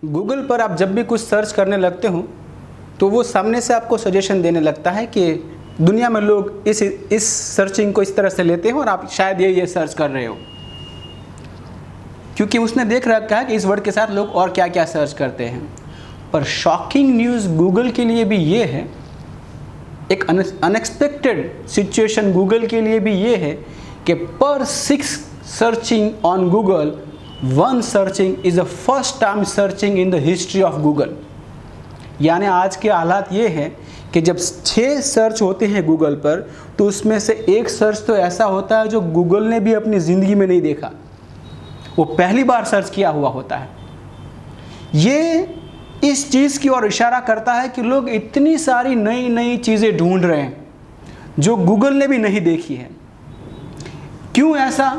Google पर आप जब भी कुछ सर्च करने लगते हो तो वो सामने से आपको सजेशन देने लगता है कि दुनिया में लोग इस सर्चिंग को इस तरह से लेते हैं और आप शायद ये सर्च कर रहे हो, क्योंकि उसने देख रखा है कि इस वर्ड के साथ लोग और क्या क्या सर्च करते हैं। पर शॉकिंग न्यूज़ गूगल के लिए भी ये है, एक अनएक्सपेक्टेड सिचुएशन गूगल के लिए भी ये है कि पर 6 searching on Google 1 searching is the first time searching in the history of Google. यानी आज के हालात ये हैं कि जब 6 सर्च होते हैं गूगल पर तो उसमें से एक सर्च तो ऐसा होता है जो गूगल ने भी अपनी ज़िंदगी में नहीं देखा, वो पहली बार सर्च किया हुआ होता है। ये इस चीज़ की ओर इशारा करता है कि लोग इतनी सारी नई नई चीज़ें ढूंढ रहे हैं जो गूगल ने भी नहीं देखी है। क्यों ऐसा?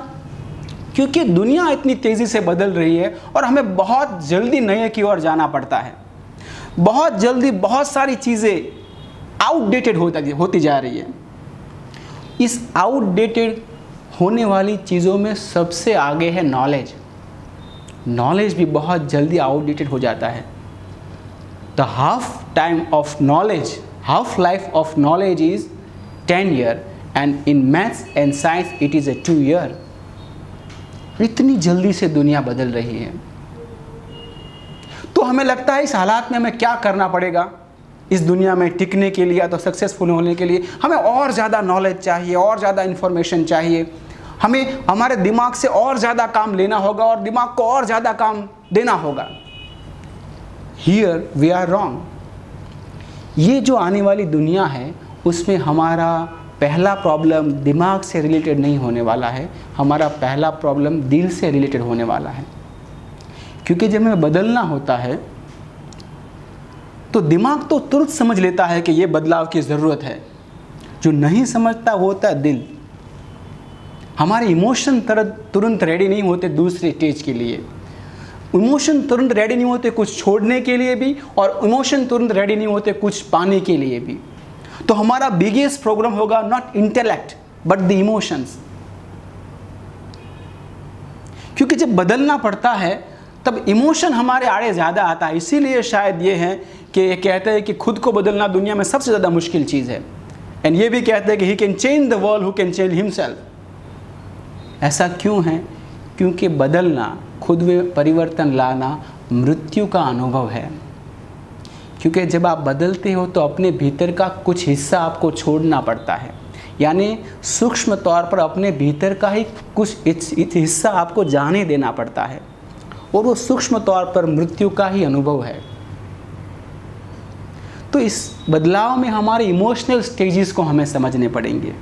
क्योंकि दुनिया इतनी तेज़ी से बदल रही है और हमें बहुत जल्दी नए की ओर जाना पड़ता है। बहुत जल्दी बहुत सारी चीज़ें आउटडेटेड होती जा रही है। इस आउटडेटेड होने वाली चीज़ों में सबसे आगे है नॉलेज। नॉलेज भी बहुत जल्दी आउटडेटेड हो जाता है। The half life of knowledge is 10 year and in maths and science it is a 2 year। इतनी जल्दी से दुनिया बदल रही है, तो हमें लगता है इस हालात में हमें क्या करना पड़ेगा इस दुनिया में टिकने के लिए या तो सक्सेसफुल होने के लिए। हमें और ज़्यादा नॉलेज चाहिए, और ज़्यादा इन्फॉर्मेशन चाहिए, हमें हमारे दिमाग से और ज़्यादा काम लेना होगा और दिमाग को और ज़्यादा काम देना होगा। Here we are wrong। ये जो आने वाली दुनिया है उसमें हमारा पहला प्रॉब्लम दिमाग से रिलेटेड नहीं होने वाला है, हमारा पहला प्रॉब्लम दिल से रिलेटेड होने वाला है। क्योंकि जब हमें बदलना होता है तो दिमाग तो तुरंत समझ लेता है कि ये बदलाव की ज़रूरत है, जो नहीं समझता वो होता है दिल। हमारे इमोशन तुरंत रेडी नहीं होते दूसरे स्टेज के लिए। इमोशन तुरंत रेडी नहीं होते कुछ छोड़ने के लिए भी, और इमोशन तुरंत रेडी नहीं होते कुछ पाने के लिए भी। तो हमारा बिगेस्ट प्रॉब्लम होगा not intellect but the emotions. क्योंकि जब बदलना पड़ता है तब इमोशन हमारे आड़े ज़्यादा आता है। इसीलिए शायद ये है कि कहते हैं कि खुद को बदलना दुनिया में सबसे ज़्यादा मुश्किल चीज़ है। एंड ये भी कहते हैं कि he can change the world who can change himself. ऐसा क्यों है? क्योंकि बदलना, खुद में परिवर्तन लाना मृत्यु का अनुभव है। क्योंकि जब आप बदलते हो तो अपने भीतर का कुछ हिस्सा आपको छोड़ना पड़ता है, यानी सूक्ष्म तौर पर अपने भीतर का ही कुछ हिस्सा आपको जाने देना पड़ता है, और वो सूक्ष्म तौर पर मृत्यु का ही अनुभव है। तो इस बदलाव में हमारे इमोशनल स्टेजेस को हमें समझने पड़ेंगे।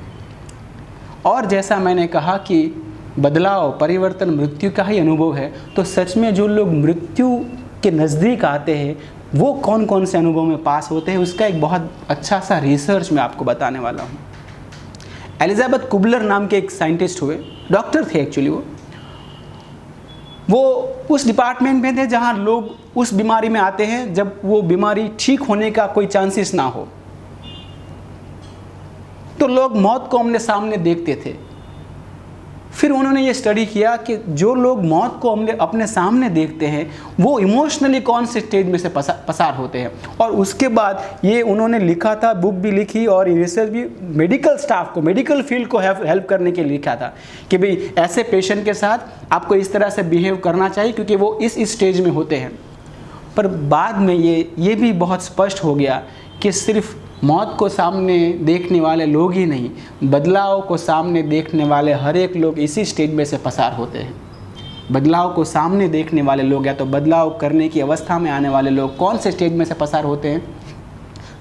और जैसा मैंने कहा कि बदलाव, परिवर्तन मृत्यु का ही अनुभव है, तो सच में जो लोग मृत्यु के नज़दीक आते हैं वो कौन कौन से अनुभव में पास होते हैं, उसका एक बहुत अच्छा सा रिसर्च मैं आपको बताने वाला हूँ। एलिजाबेथ कुबलर नाम के एक साइंटिस्ट हुए, डॉक्टर थे एक्चुअली। वो उस डिपार्टमेंट में थे जहाँ लोग उस बीमारी में आते हैं जब वो बीमारी ठीक होने का कोई चांसेस ना हो, तो लोग मौत को आमने सामने देखते थे। फिर उन्होंने ये स्टडी किया कि जो लोग मौत को अपने सामने देखते हैं वो इमोशनली कौन से स्टेज में से पसार होते हैं। और उसके बाद ये उन्होंने लिखा था, बुक भी लिखी और रिसर्च भी मेडिकल स्टाफ को, मेडिकल फील्ड को हेल्प करने के लिए लिखा था कि भाई ऐसे पेशेंट के साथ आपको इस तरह से बिहेव करना चाहिए क्योंकि वो इस स्टेज में होते हैं। पर बाद में ये भी बहुत स्पष्ट हो गया कि सिर्फ मौत को सामने देखने वाले लोग ही नहीं, बदलाव को सामने देखने वाले हर एक लोग इसी स्टेज में से पसार होते हैं। बदलाव को सामने देखने वाले लोग या तो बदलाव करने की अवस्था में आने वाले लोग कौन से स्टेज में से पसार होते हैं?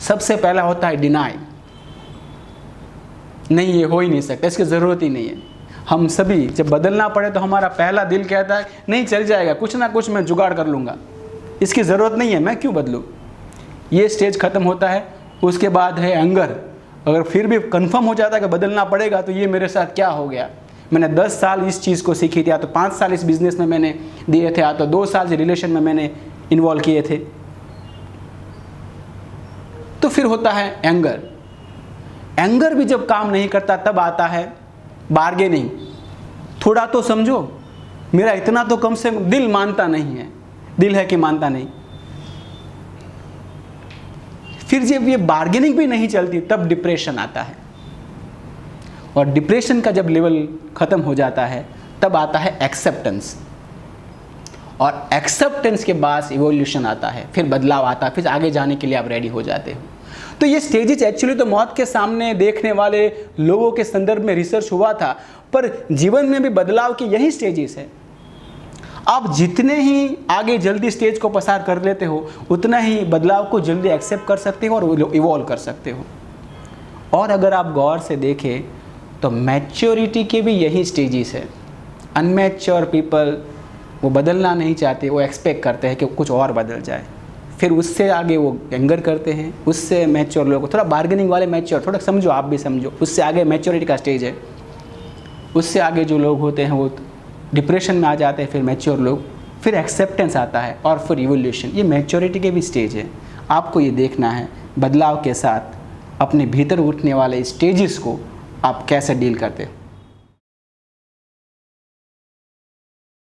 सबसे पहला होता है डिनाई। नहीं, ये हो ही नहीं सकता, इसकी ज़रूरत ही नहीं है। हम सभी जब बदलना पड़े तो हमारा पहला दिल कहता है नहीं, चल जाएगा, कुछ ना कुछ मैं जुगाड़ कर लूँगा, इसकी ज़रूरत नहीं है, मैं क्यों बदलूँ। ये स्टेज ख़त्म होता है। उसके बाद है एंगर। अगर फिर भी कंफर्म हो जाता है कि बदलना पड़ेगा तो ये मेरे साथ क्या हो गया, मैंने 10 साल इस चीज़ को सीखी थी, या तो 5 साल इस बिज़नेस में मैंने दिए थे, या तो 2 साल इस रिलेशन में मैंने इन्वॉल्व किए थे। तो फिर होता है एंगर। एंगर भी जब काम नहीं करता तब आता है बार्गेनिंग। थोड़ा तो समझो, मेरा इतना तो कम से कम दिल मानता नहीं है, दिल है कि मानता नहीं। फिर जब ये बार्गेनिंग भी नहीं चलती तब डिप्रेशन आता है, और डिप्रेशन का जब लेवल ख़त्म हो जाता है तब आता है एक्सेप्टेंस, और एक्सेप्टेंस के बाद इवोल्यूशन आता है, फिर बदलाव आता है, फिर आगे जाने के लिए आप रेडी हो जाते हो। तो ये स्टेजेस एक्चुअली तो मौत के सामने देखने वाले लोगों के संदर्भ में रिसर्च हुआ था, पर जीवन में भी बदलाव की यही स्टेजेस है। आप जितने ही आगे जल्दी स्टेज को पसार कर लेते हो उतना ही बदलाव को जल्दी एक्सेप्ट कर सकते हो और इवॉल्व कर सकते हो। और अगर आप गौर से देखें तो मैच्योरिटी के भी यही स्टेजेस है। अनमैच्योर पीपल वो बदलना नहीं चाहते, वो एक्सपेक्ट करते हैं कि कुछ और बदल जाए, फिर उससे आगे वो एंगर करते हैं। उससे मैच्योर लोग, थोड़ा बार्गेनिंग वाले मैच्योर, थोड़ा समझो, आप भी समझो, उससे आगे मैच्योरिटी का स्टेज है। उससे आगे जो लोग होते हैं वो डिप्रेशन में आ जाते हैं, फिर मैच्योर लोग, फिर एक्सेप्टेंस आता है और फिर इवोल्यूशन। ये मैच्योरिटी के भी स्टेज है। आपको ये देखना है बदलाव के साथ अपने भीतर उठने वाले स्टेजेस को आप कैसे डील करते हो।